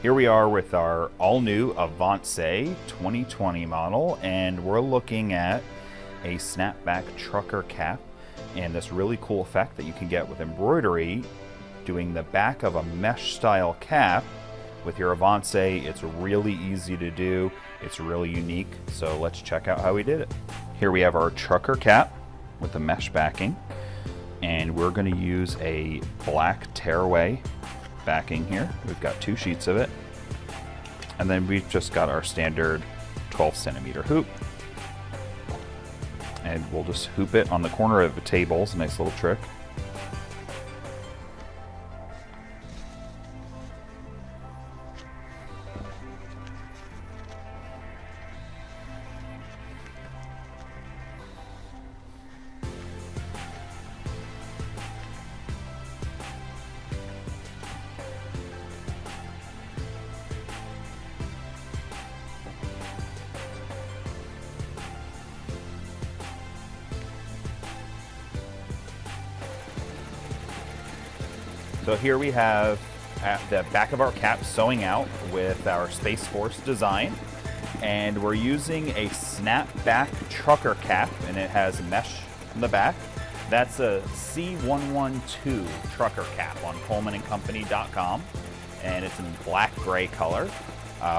Here we are with our all-new Embroidery 2020 model, and we're looking at a snapback trucker cap and this really cool effect that you can get with embroidery doing the back of a mesh style cap with your Embroidery. It's really easy to do, it's really unique, so let's check out how we did it. Here we have our trucker cap with the mesh backing, and we're going to use a black tearaway backing here. We've got 2 sheets of it, and then we've just got our standard 12cm hoop, and we'll just hoop it on the corner of the table. It's a nice little trick. So here we have at the back of our cap sewing out with our Space Force design, and we're using a snapback trucker cap, and it has mesh in the back. That's a C112 trucker cap on ColemanandCompany.com, and it's in black gray color.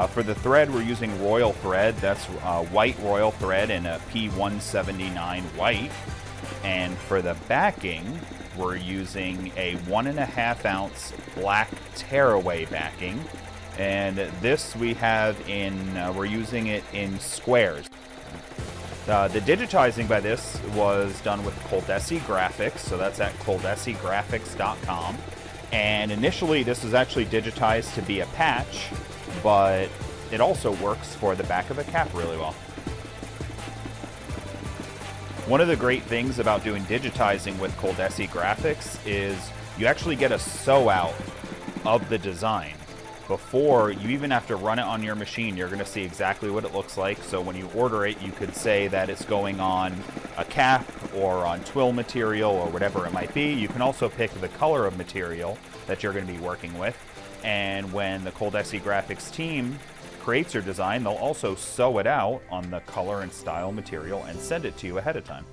For the thread, we're using royal thread. That's white royal thread in a P179 white. And for the backing, we're using a 1.5 ounce black tearaway backing, and this we have in we're using it in squares. The digitizing by this was done with ColDesi graphics, so that's at ColDesiGraphics.com. And initially this was actually digitized to be a patch, but it also works for the back of a cap really well. One of the great things about doing digitizing with ColDesi graphics is you actually get a sew out of the design. Before you even have to run it on your machine, you're going to see exactly what it looks like. So when you order it, you could say that it's going on a cap or on twill material or whatever it might be. You can also pick the color of material that you're going to be working with. And when the ColDesi graphics team creates your design, they'll also sew it out on the color and style material and send it to you ahead of time.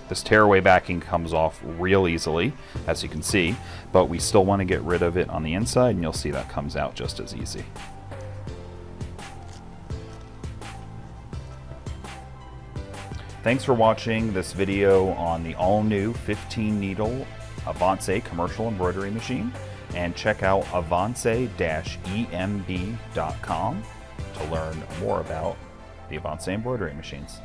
This tearaway backing comes off real easily, as you can see, but we still want to get rid of it on the inside, and you'll see that comes out just as easy. Thanks for watching this video on the all-new 15-needle Embroidery commercial embroidery machine, and check out Embroidery-emb.com to learn more about the Embroidery embroidery machines.